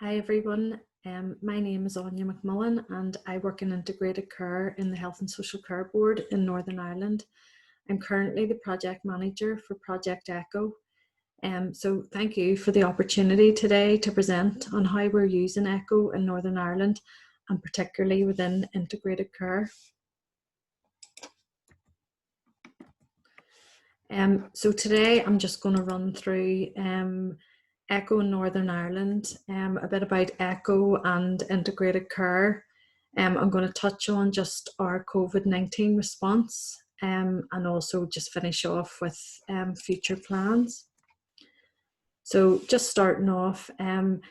Hi everyone, my name is Áine McMullan and I work in integrated care in the Health and Social Care Board in Northern Ireland. I'm currently the project manager for Project ECHO. So thank you for the opportunity today to present on how we're using ECHO in Northern Ireland and particularly within integrated care. So today I'm just going to run through ECHO in Northern Ireland, a bit about ECHO and integrated care. I'm going to touch on just our COVID-19 response and also just finish off with future plans. So just starting off, in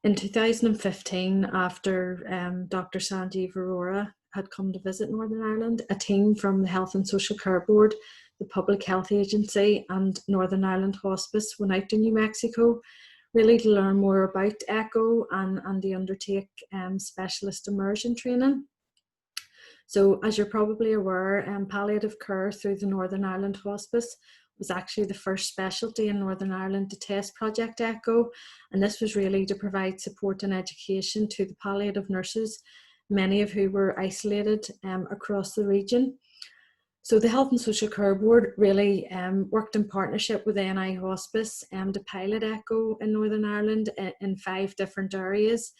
2015, after Dr. Sanjeev Arora had come to visit Northern Ireland, a team from the Health and Social Care Board, the Public Health Agency and Northern Ireland Hospice went out to New Mexico really to learn more about ECHO and to undertake specialist immersion training. So as you're probably aware, palliative care through the Northern Ireland Hospice was actually the first specialty in Northern Ireland to test Project ECHO, and this was really to provide support and education to the palliative nurses, many of who were isolated across the region. So the Health and Social Care Board really worked in partnership with AIIHPC to pilot ECHO in Northern Ireland in 5 different areas.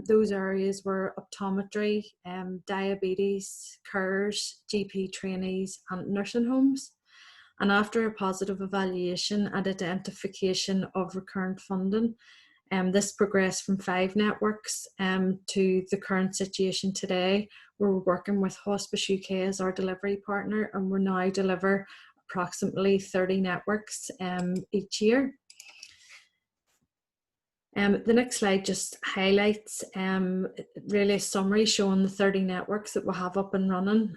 Those areas were optometry, diabetes, CARES, GP trainees and nursing homes. And after a positive evaluation and identification of recurrent funding, this progressed from 5 networks to the current situation today, where we're working with Hospice UK as our delivery partner, and we now deliver approximately 30 networks each year. The next slide just highlights really a summary showing the 30 networks that we have up and running.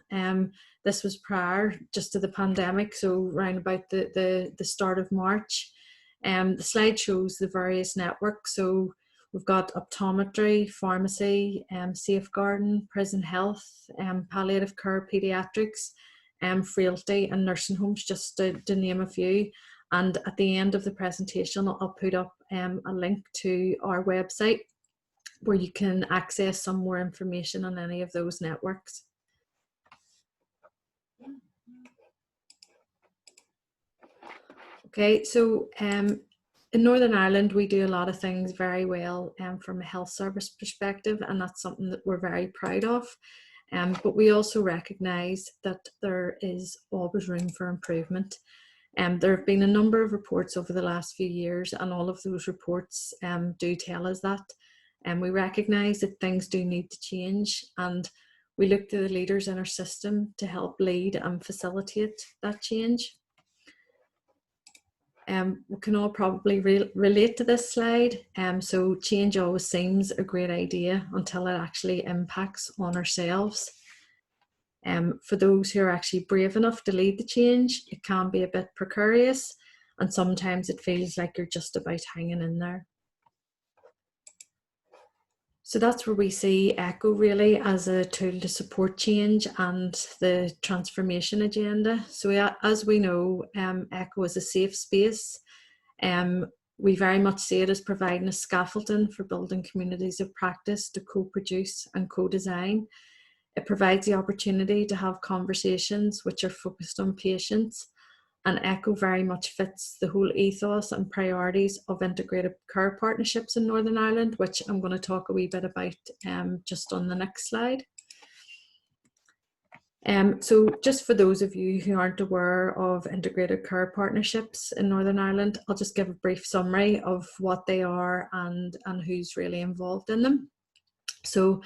This was prior just to the pandemic, so around about the start of March. The slide shows the various networks. So we've got optometry, pharmacy, safeguarding, prison health, palliative care, paediatrics, frailty and nursing homes, just to name a few. And at the end of the presentation, I'll put up a link to our website where you can access some more information on any of those networks. Okay, so in Northern Ireland, we do a lot of things very well from a health service perspective, and that's something that we're very proud of. But we also recognise that there is always room for improvement. There have been a number of reports over the last few years, and all of those reports do tell us that. And we recognise that things do need to change, and we look to the leaders in our system to help lead and facilitate that change. We can all probably relate to this slide. So change always seems a great idea until it actually impacts on ourselves. For those who are actually brave enough to lead the change, it can be a bit precarious, and sometimes it feels like you're just about hanging in there. So that's where we see ECHO really as a tool to support change and the transformation agenda. So as we know, ECHO is a safe space. We very much see it as providing a scaffolding for building communities of practice to co-produce and co-design. It provides the opportunity to have conversations which are focused on patients, and ECHO very much fits the whole ethos and priorities of integrated care partnerships in Northern Ireland, which I'm going to talk a wee bit about just on the next slide. So just for those of you who aren't aware of integrated care partnerships in Northern Ireland, I'll just give a brief summary of what they are and who's really involved in them. So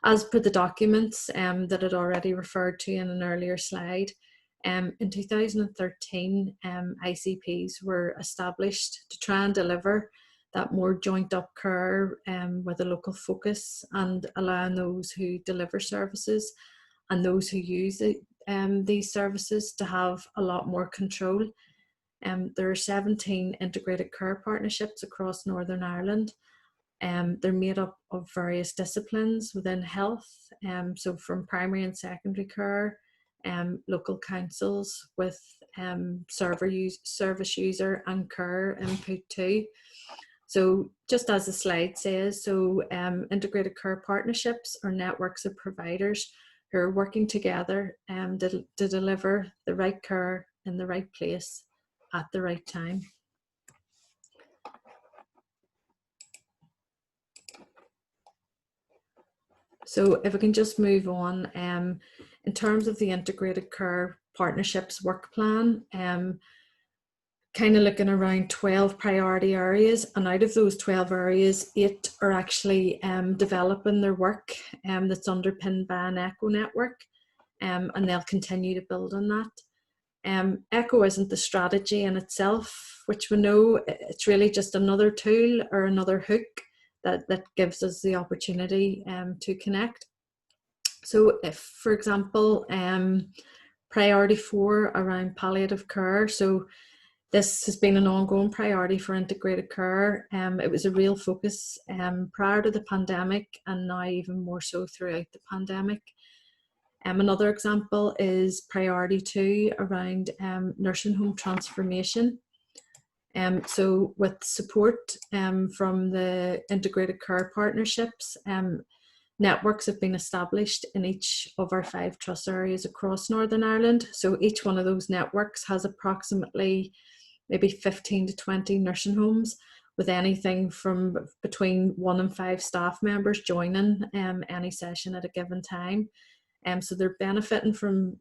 as per the documents that I'd already referred to in an earlier slide, in 2013, ICPs were established to try and deliver that more joint up care with a local focus, and allowing those who deliver services and those who use these services to have a lot more control. There are 17 integrated care partnerships across Northern Ireland. They're made up of various disciplines within health, so from primary and secondary care, local councils with service user and care input too. So just as the slide says, so integrated care partnerships are networks of providers who are working together to deliver the right care in the right place at the right time. So if we can just move on, in terms of the integrated care partnerships work plan, kind of looking around 12 priority areas, and out of those 12 areas, 8 are actually developing their work that's underpinned by an ECHO network, and they'll continue to build on that. ECHO isn't the strategy in itself, which we know it's really just another tool or another hook that gives us the opportunity to connect. So if, for example, priority 4 around palliative care, so this has been an ongoing priority for integrated care. It was a real focus prior to the pandemic, and now even more so throughout the pandemic. Another example is priority 2 around nursing home transformation. So with support from the integrated care partnerships, networks have been established in each of our 5 trust areas across Northern Ireland. So each one of those networks has approximately maybe 15 to 20 nursing homes, with anything from between 1 and 5 staff members joining any session at a given time. So they're benefiting from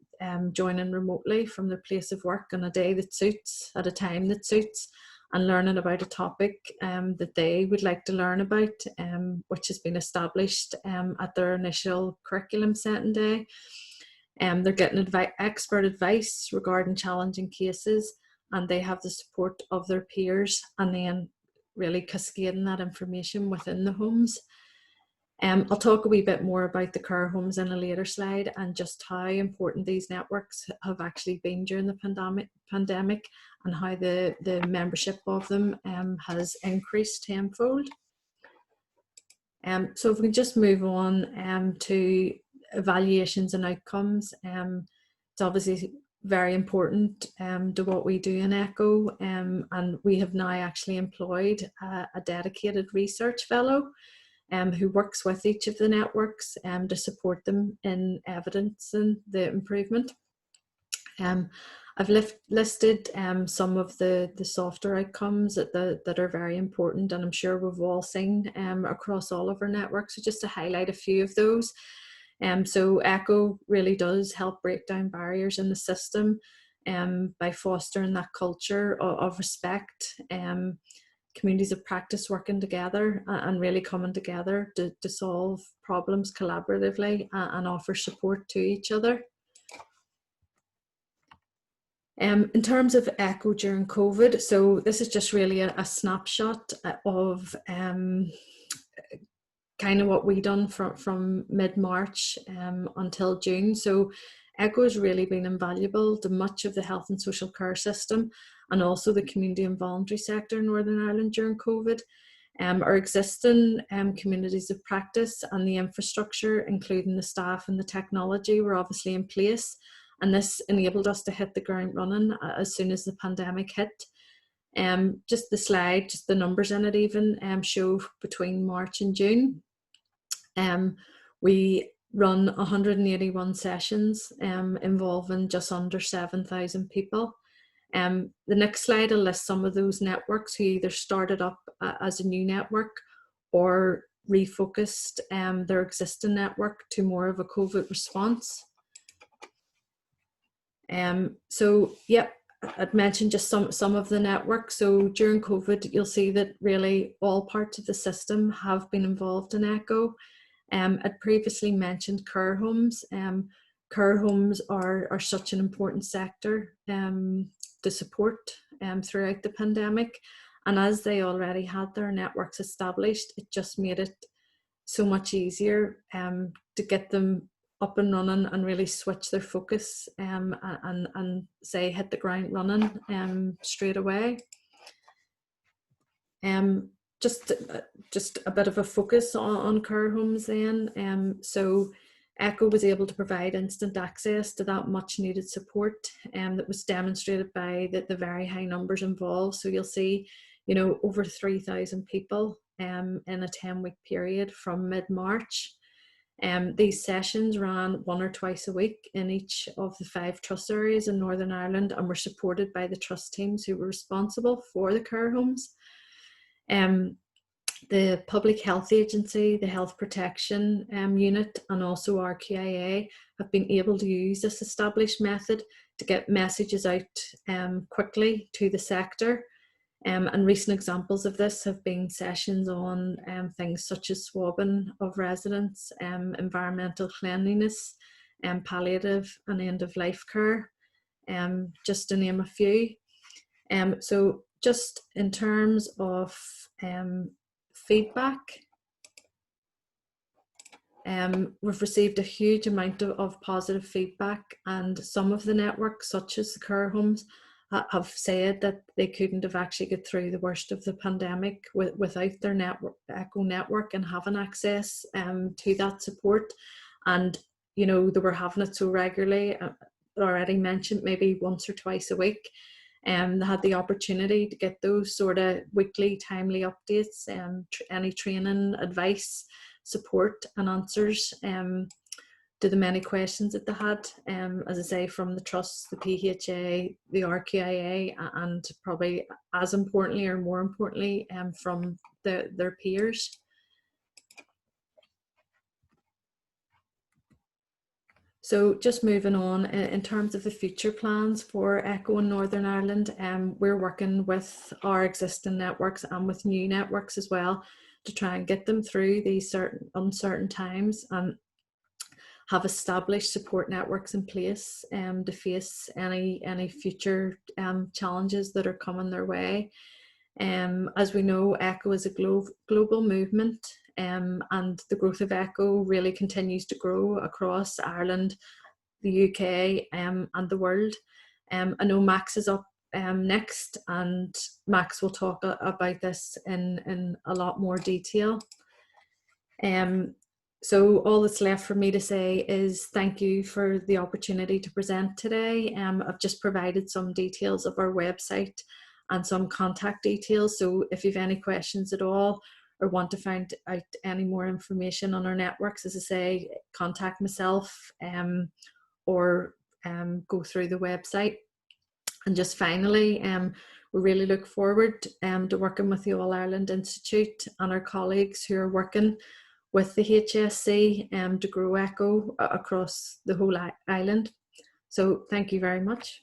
joining remotely from their place of work on a day that suits, at a time that suits, and learning about a topic that they would like to learn about, which has been established at their initial curriculum setting day. They're getting expert advice regarding challenging cases, and they have the support of their peers, and then really cascading that information within the homes. I'll talk a wee bit more about the care homes in a later slide, and just how important these networks have actually been during the pandemic and how the membership of them has increased tenfold. So if we can just move on to evaluations and outcomes, it's obviously very important to what we do in ECHO, and we have now actually employed a dedicated research fellow who works with each of the networks to support them in evidencing the improvement. I've listed some of the softer outcomes that are very important, and I'm sure we've all seen across all of our networks. So just to highlight a few of those. So ECHO really does help break down barriers in the system by fostering that culture of respect, communities of practice working together and really coming together to solve problems collaboratively and offer support to each other. In terms of ECHO during COVID, so this is just really a snapshot of kind of what we done from mid-March until June. So ECHO has really been invaluable to much of the health and social care system, and also the community and voluntary sector in Northern Ireland during COVID. Our existing communities of practice and the infrastructure, including the staff and the technology, were obviously in place, and this enabled us to hit the ground running as soon as the pandemic hit. Just the slide, just the numbers in it even show between March and June. We run 181 sessions involving just under 7,000 people. The next slide will list some of those networks who either started up as a new network or refocused their existing network to more of a COVID response. So, yep, I'd mentioned just some of the networks. So during COVID, you'll see that really all parts of the system have been involved in ECHO. I'd previously mentioned care homes. Care homes are such an important sector to support throughout the pandemic. And as they already had their networks established, it just made it so much easier to get them up and running and really switch their focus and say hit the ground running straight away. Just a bit of a focus on care homes then. So ECHO was able to provide instant access to that much needed support that was demonstrated by the very high numbers involved. So you'll see you know, over 3,000 people in a 10-week period from mid-March. These sessions ran 1 or twice a week in each of the 5 trust areas in Northern Ireland and were supported by the trust teams who were responsible for the care homes. The Public Health Agency, the Health Protection Unit, and also RQIA have been able to use this established method to get messages out quickly to the sector. And recent examples of this have been sessions on things such as swabbing of residents, environmental cleanliness, palliative and end-of-life care, just to name a few. So just in terms of feedback, we've received a huge amount of positive feedback, and some of the networks, such as the care homes, have said that they couldn't have actually got through the worst of the pandemic without their ECHO network and having access to that support. And you know, they were having it so regularly, already mentioned, maybe once or twice a week. They had the opportunity to get those sort of weekly timely updates, any training, advice, support and answers to the many questions that they had, as I say, from the trusts, the PHA, the RQIA, and probably as importantly or more importantly from their peers. So just moving on, in terms of the future plans for ECHO in Northern Ireland, we're working with our existing networks and with new networks as well to try and get them through these uncertain times and have established support networks in place to face any future challenges that are coming their way. As we know, ECHO is a global movement, and the growth of ECHO really continues to grow across Ireland, the UK, and the world. I know Max is up next, and Max will talk about this in a lot more detail. So all that's left for me to say is thank you for the opportunity to present today. I've just provided some details of our website and some contact details. So if you have any questions at all or want to find out any more information on our networks, as I say, contact myself or go through the website. And just finally, we really look forward to working with the All Ireland Institute and our colleagues who are working with the HSC to grow ECHO across the whole island. So thank you very much.